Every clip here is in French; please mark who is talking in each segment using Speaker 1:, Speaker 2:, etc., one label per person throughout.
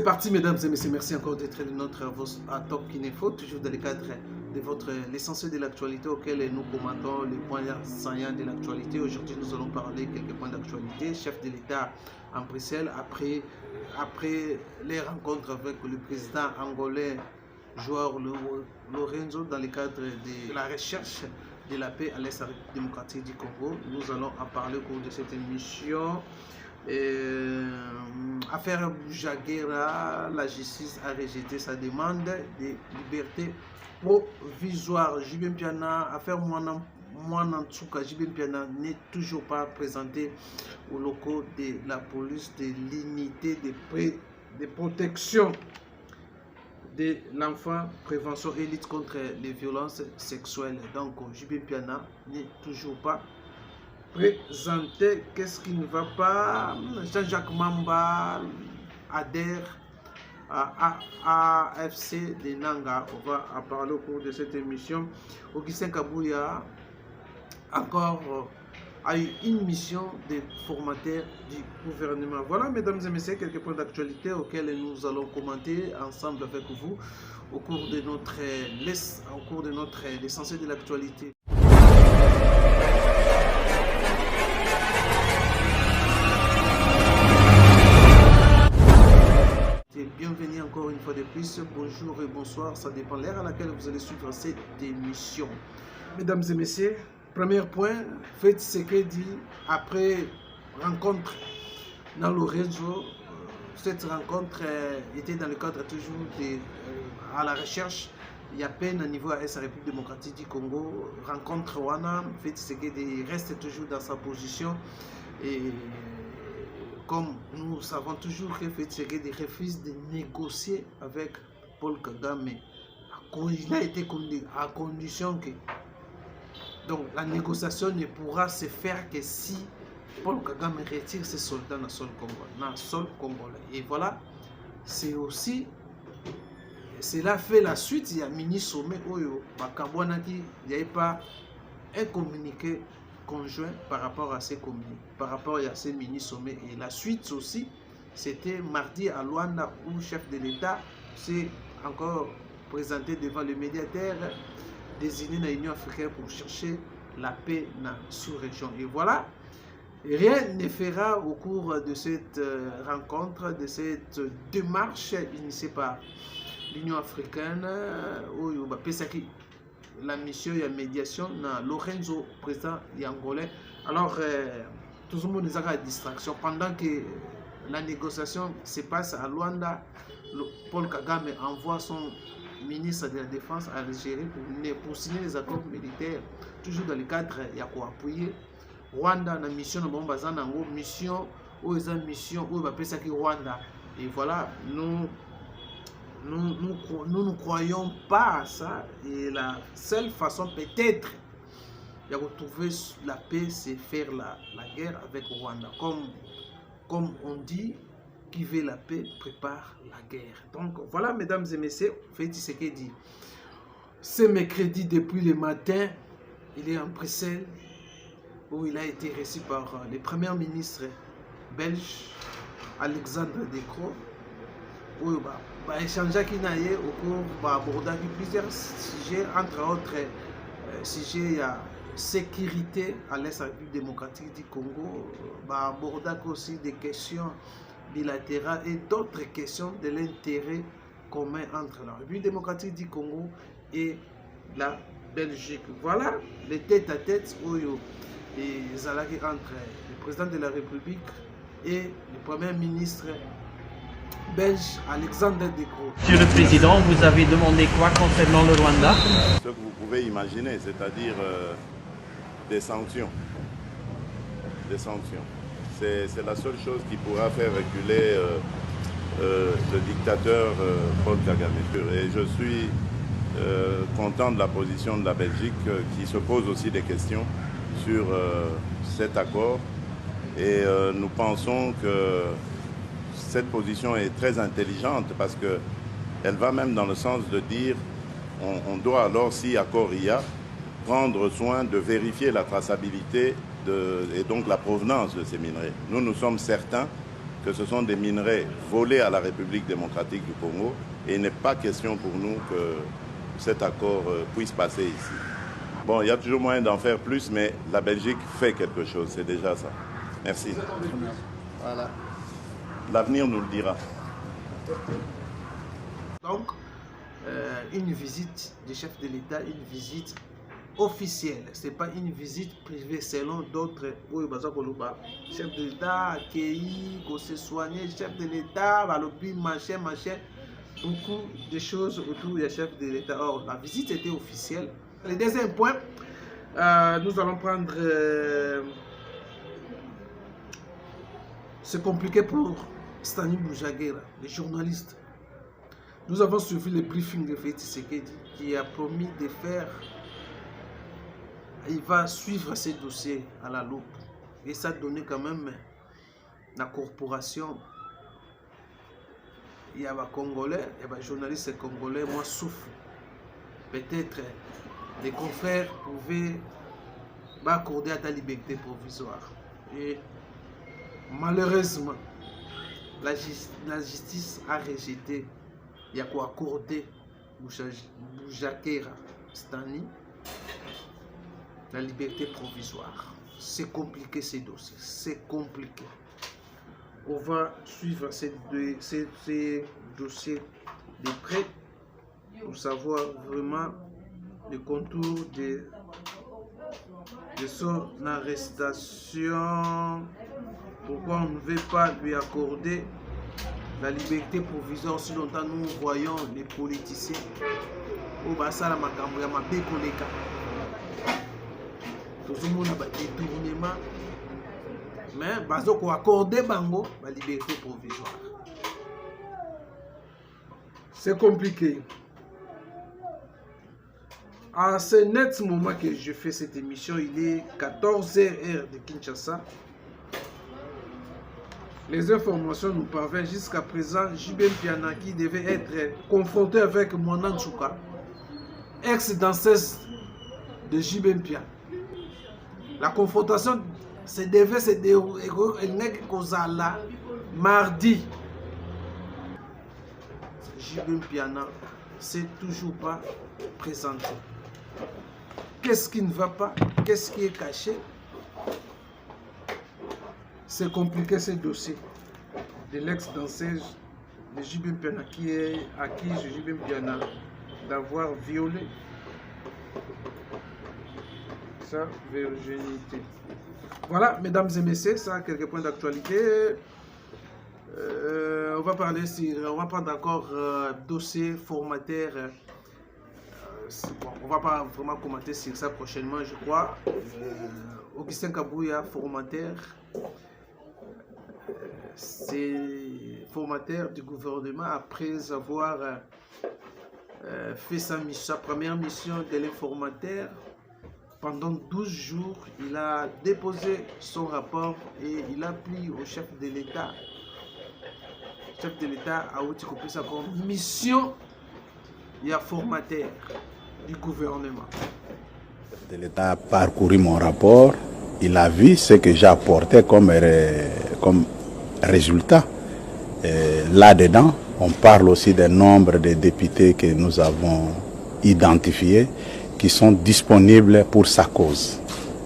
Speaker 1: parti, mesdames et messieurs. Merci encore d'être de notre à Top Kinefo, toujours dans le cadre de l'essentiel de l'actualité auquel nous commentons les points saillants de l'actualité. Aujourd'hui, nous allons parler quelques points d'actualité. Chef de l'État en Bruxelles, après les rencontres avec le président angolais João Lourenço dans le cadre de la recherche de la paix à l'Est démocratique du Congo. Nous allons en parler au cours de cette émission. Affaire Jaguera, la justice a rejeté sa demande de liberté provisoire. Jibin Piana, affaire Mwanantsuka, Jibin Piana n'est toujours pas présenté aux locaux de la police de l'unité de protection de l'enfant, prévention et lutte contre les violences sexuelles. Donc, Jibin Piana n'est toujours pas présenté. Qu'est-ce qui ne va pas? Jean-Jacques Mamba adhère à AFC de Nanga. On va en parler au cours de cette émission. Augustin Kabouya encore a eu une mission de formateur du gouvernement. Voilà, mesdames et messieurs, quelques points d'actualité auxquels nous allons commenter ensemble avec vous au cours de notre l'essentiel de l'actualité. Bienvenue encore une fois de plus, bonjour et bonsoir, ça dépend de l'heure à laquelle vous allez suivre cette émission. Mesdames et messieurs, premier point, Félix Tshisekedi, après rencontre dans le réseau, cette rencontre était dans le cadre toujours à la recherche, il y a peine au niveau à la République démocratique du Congo, rencontre Wana, Félix Tshisekedi reste toujours dans sa position et comme nous savons toujours que Félix Tshisekedi refuse de négocier avec Paul Kagame, il a été condamné à condition que donc la négociation ne pourra se faire que si Paul Kagame retire ses soldats dans le sol congolais. Et voilà, c'est aussi, cela fait la suite, il y a mini sommet Oyo, il n'y avait pas un communiqué conjoint par rapport à ces mini-sommets. Et la suite aussi, c'était mardi à Luanda où le chef de l'État s'est encore présenté devant le médiateur désigné dans l'Union africaine pour chercher la paix dans la sous-région. Et voilà, rien ne fera au cours de cette rencontre, de cette démarche initiée par l'Union africaine où la mission et la médiation dans Lourenço, président angolais. Alors, tout le monde est à distraction. Pendant que la négociation se passe à Luanda, Paul Kagame envoie son ministre de la Défense à l'Algérie pour signer les accords militaires, toujours dans le cadre de appuyer Rwanda, la mission de Bombazanango, mission où ils ont mission où ils appellent ça Rwanda. Et voilà, nous ne croyons pas à ça et la seule façon peut-être de retrouver la paix, c'est faire la guerre avec Rwanda. Comme on dit, qui veut la paix prépare la guerre. Donc voilà, mesdames et messieurs, Félix Tshisekedi. Ce mercredi, depuis le matin, il est en Bruxelles où il a été reçu par le premier ministre belge, Alexandre De Croo. Oui, échanger qui n'a au cours aborder plusieurs sujets, entre autres sujets, il y a sécurité à l'Est République démocratique du Congo, aborder aussi des questions bilatérales et d'autres questions de l'intérêt commun entre la République démocratique du Congo et la Belgique. Voilà les tête-à-tête où ils allaient entre le président de la République et le premier ministre belge Alexandre De Croo.
Speaker 2: Monsieur le Président, vous avez demandé quoi concernant le Rwanda?
Speaker 3: Ce que vous pouvez imaginer, c'est-à-dire des sanctions. Des sanctions. C'est la seule chose qui pourra faire reculer le dictateur Paul Kagame. Et je suis content de la position de la Belgique qui se pose aussi des questions sur cet accord. Et nous pensons que cette position est très intelligente parce qu'elle va même dans le sens de dire on doit alors, si accord il y a, prendre soin de vérifier la traçabilité et donc la provenance de ces minerais. Nous sommes certains que ce sont des minerais volés à la République démocratique du Congo et il n'est pas question pour nous que cet accord puisse passer ici. Bon, il y a toujours moyen d'en faire plus, mais la Belgique fait quelque chose, c'est déjà ça. Merci.
Speaker 1: Voilà.
Speaker 3: L'avenir nous le dira.
Speaker 1: Donc, une visite du chef de l'État, une visite officielle. Ce n'est pas une visite privée selon d'autres. Oui, chef de l'État, accueilli, qu'on s'est soigné, chef de l'État, machin. Beaucoup de choses autour du chef de l'État. Or, la visite était officielle. Le deuxième point, nous allons prendre... c'est compliqué pour Stani Boujaguera, les journalistes. Nous avons suivi le briefing de Félix Tshisekedi qui a promis de faire... Il va suivre ces dossiers à la loupe. Et ça a donné quand même la corporation. Il y a des Congolais, et des journalistes congolais, moi souffre. Peut-être les confrères pouvaient accorder à ta liberté provisoire. Et malheureusement, la justice a rejeté. Il y a quoi accorder Boujaguera Stani la liberté provisoire. C'est compliqué ces dossiers, c'est compliqué. On va suivre ces dossiers de près pour savoir vraiment le contour de son arrestation. Pourquoi on ne veut pas lui accorder la liberté provisoire si longtemps nous voyons les politiciens au Bassala Makambo ya mabe koleka. Tout le monde a des détournements, mais bazo ko accorder bango la liberté provisoire. C'est compliqué. À ce net moment que je fais cette émission, il est 14h de Kinshasa. Les informations nous parviennent jusqu'à présent. JB Mpiana qui devait être confronté avec Monan Chouka, ex-danseuse de JB Mpiana. La confrontation devait se dérouler mardi. JB Mpiana s'est toujours pas présenté. Qu'est-ce qui ne va pas? Qu'est-ce qui est caché? C'est compliqué ce dossier de l'ex-danseuse de JB Mpiana qui est accuse de JB Mpiana d'avoir violé sa virginité. Voilà, mesdames et messieurs, ça a quelques points d'actualité. On va prendre encore dossier formateur. Bon, on va pas vraiment commenter sur ça prochainement, je crois. Augustin Kabouya, formateur. C'est formateur du gouvernement après avoir fait sa première mission de l'informateur. Pendant 12 jours, il a déposé son rapport et il a pris au chef de l'État. Le chef de l'État a occupé sa mission. Il y a formateur du gouvernement.
Speaker 4: De l'État a parcouru mon rapport. Il a vu ce que j'ai apporté comme résultat. Là-dedans, on parle aussi du nombre de députés que nous avons identifiés qui sont disponibles pour sa cause.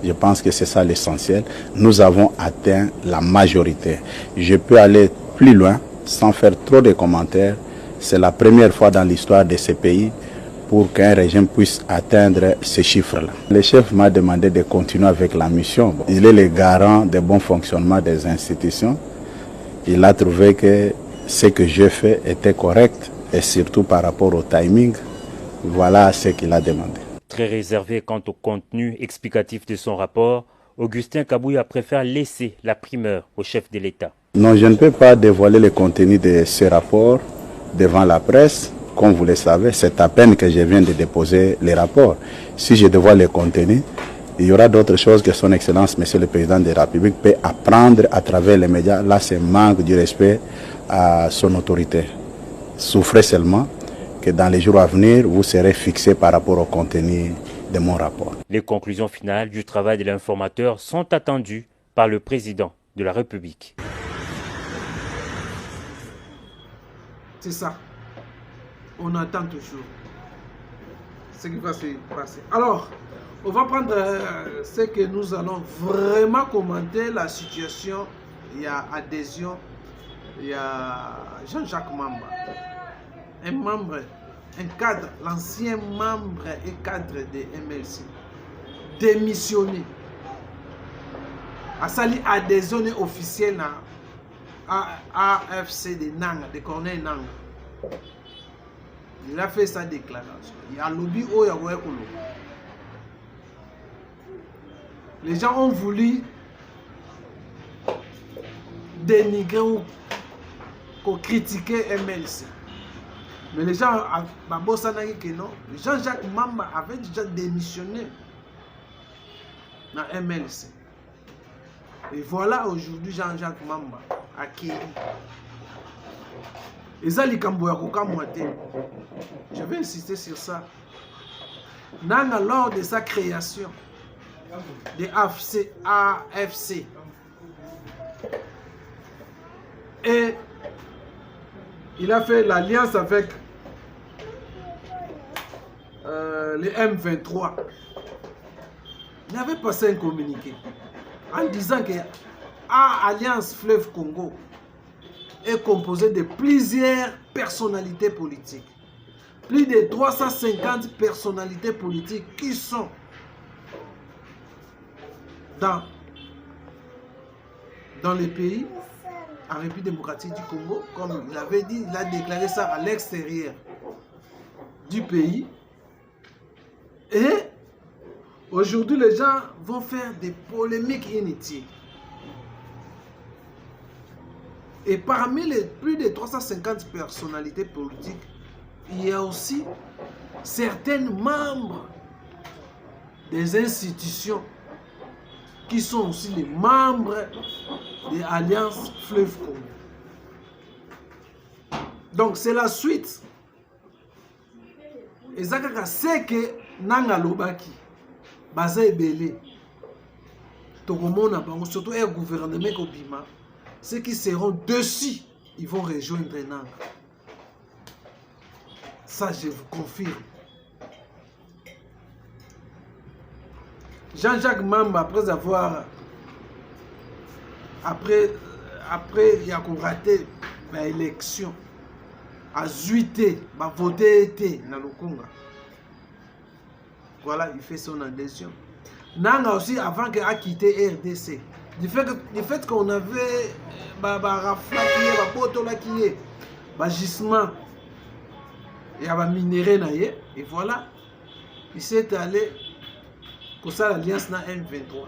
Speaker 4: Je pense que c'est ça l'essentiel. Nous avons atteint la majorité. Je peux aller plus loin sans faire trop de commentaires. C'est la première fois dans l'histoire de ce pays pour qu'un régime puisse atteindre ces chiffres-là. Le chef m'a demandé de continuer avec la mission. Il est le garant du bon fonctionnement des institutions. Il a trouvé que ce que j'ai fait était correct et surtout par rapport au timing. Voilà ce qu'il a demandé.
Speaker 5: Très réservé quant au contenu explicatif de son rapport, Augustin Kabouya préfère laisser la primeur au chef de l'État.
Speaker 4: Non, je ne peux pas dévoiler le contenu de ce rapport devant la presse. Comme vous le savez, c'est à peine que je viens de déposer les rapports. Si je dévoile le contenu, il y aura d'autres choses que son Excellence, Monsieur le Président de la République, peut apprendre à travers les médias. Là, c'est manque du respect à son autorité. Souffrez seulement que dans les jours à venir, vous serez fixé par rapport au contenu de mon rapport.
Speaker 5: Les conclusions finales du travail de l'informateur sont attendues par le Président de la République.
Speaker 1: C'est ça. On attend toujours ce qui va se passer. Alors, on va prendre ce que nous allons vraiment commenter, la situation. Il y a adhésion, il y a Jean-Jacques Mamba, un membre, un cadre, l'ancien membre et cadre de MLC, démissionné. A sali adhésion officielle à AFC de Nanga, de Corneille Nanga. Il a fait sa déclaration. Il y a lobby au Yawekolo. Les gens ont voulu dénigrer ou critiquer MLC. Mais les gens, Jean-Jacques Mamba avait déjà démissionné dans MLC. Et voilà aujourd'hui Jean-Jacques Mamba à Kéry. Et ça, les je vais insister sur ça. Nanga, lors de sa création de AFC, et il a fait l'alliance avec les M23. Il avait passé un communiqué en disant que Alliance Fleuve Congo est composée de plusieurs personnalités politiques. Plus de 350 personnalités politiques qui sont dans les pays en République démocratique du Congo, comme il avait dit, il a déclaré ça à l'extérieur du pays. Et aujourd'hui, les gens vont faire des polémiques inutiles. Et parmi les plus de 350 personnalités politiques, il y a aussi certains membres des institutions qui sont aussi les membres de l'Alliance Fleuve Congo. Donc c'est la suite. Et ça c'est que Nanga Lobaki, Baza Ebele, Tokomona Bango, surtout un gouvernement Kobima, ceux qui seront dessus, ils vont rejoindre Nanga. Ça, je vous confirme. Jean-Jacques Mamba, après il a raté l'élection, a zuité, a voté dans le Congo. Voilà, il fait son adhésion. Nanga aussi, avant qu'il a quitté RDC, du fait qu'on avait Rafla qui est, gisement, il y a minéré, et voilà, il s'est allé pour ça l'alliance na M23.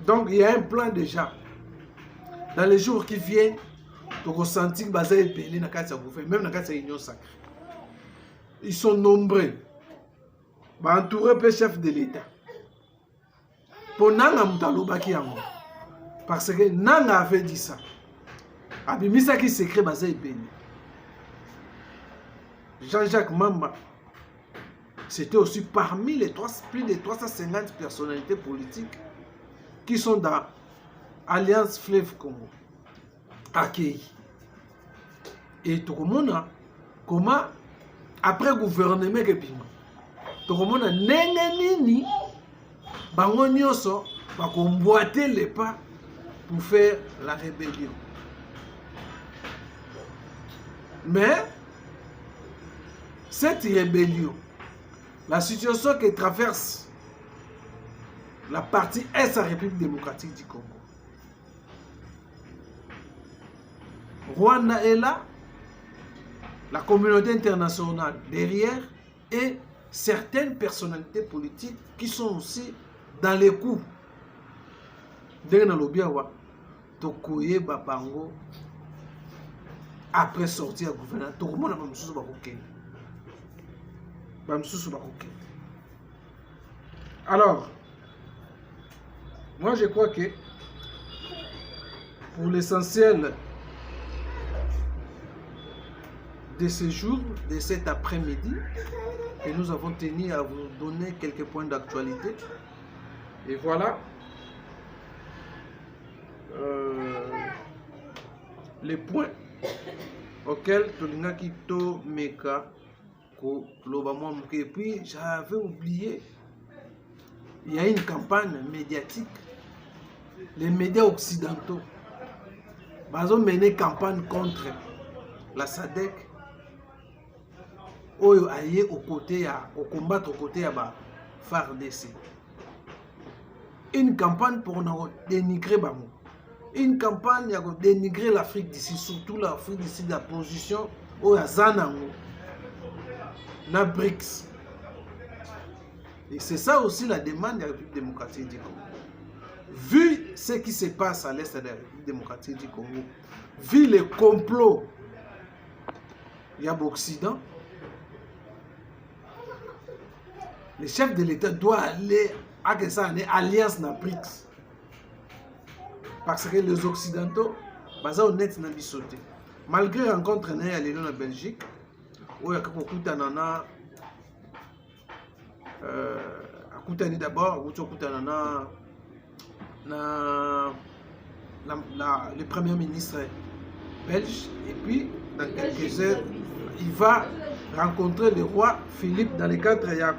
Speaker 1: Donc il y a un plan déjà. Dans les jours qui viennent, donc on sentit que Baza est pelé dans le gouvernement, même dans la Union sacrée. Ils sont nombreux. Entouré par le chef de l'État. Pour Nanga Moutalobaki yango. Parce que Nanga avait dit ça. Abimisa qui s'écrit Baza est pelé. Jean-Jacques Mamba, c'était aussi parmi les plus de 350 personnalités politiques qui sont dans Alliance Fleuve Congo, accueillis. Et tout le monde, comment, après gouvernement, tout le monde, nini, bango nyonso, va emboîter les pas pour faire la rébellion. Mais, cette rébellion, la situation que traverse la partie est la République démocratique du Congo. Rwanda est là, la communauté internationale derrière et certaines personnalités politiques qui sont aussi dans les coups. Dès dans l'Obiawa, Tokoye Babango, après sortir du gouvernement, tout le monde a pas besoin de alors, moi je crois que pour l'essentiel de ce jour, de cet après-midi, que nous avons tenu à vous donner quelques points d'actualité. Et voilà les points auquel tolingaki to meka ko loba mwa moke. Et puis j'avais oublié, il y a une campagne médiatique, les médias occidentaux ont mené une campagne contre la SADC oyo aye au combattre aux côtés de FARDC. Une campagne pour dénigrer Bamou. Une campagne pour dénigrer l'Afrique d'ici, surtout l'Afrique d'ici, de la position où il y a Zanango, na BRICS. Et c'est ça aussi la demande de la République démocratique du Congo. Vu ce qui se passe à l'est de la République démocratique du Congo, vu les complots, il y a l'Occident, le chef de l'État doit aller à une alliance dans BRICS. Parce que les Occidentaux, ils sont honnêtes dans bisoté. Malgré la rencontre en Belgique, où il y a d'abord, le premier ministre belge, et puis dans quelques heures, il va rencontrer le roi Philippe dans le cadre de la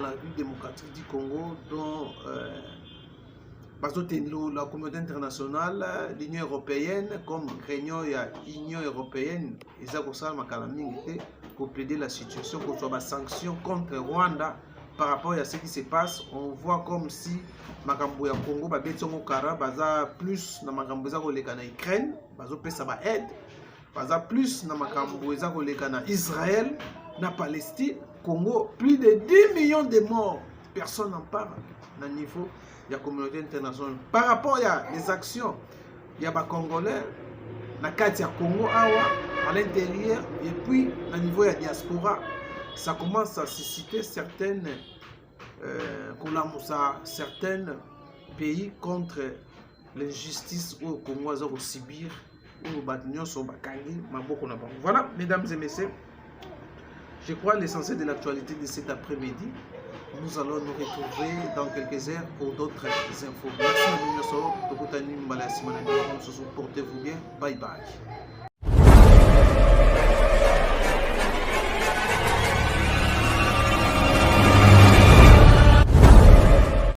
Speaker 1: République démocratique du Congo, dont la communauté internationale, l'Union européenne, comme réunion de l'Union européenne, ils ont pour plaider la situation, pour soit des sanctions contre Rwanda par rapport à ce qui se passe. On voit comme si Makambo ya Congo ba betongo kara baza plus na makambo za koleka na Ukraine, bazo pesa ba aide, baza plus na makambo za koleka na Israël, na Palestine, Congo, plus de 10 millions de morts. Personne n'en parle na niveau de la communauté internationale. Par rapport à les actions, il y a des Congolais, na kati ya Congo awa, à l'intérieur, et puis au niveau de la diaspora, ça commence à susciter certains pays contre l'injustice au Congo, au Sibir, où les sont bakani, maboko na bango. Voilà, mesdames et messieurs, je crois l'essentiel de l'actualité de cet après-midi. Nous allons nous retrouver dans quelques heures pour d'autres infos. Merci à vous, portez-vous bien, bye bye.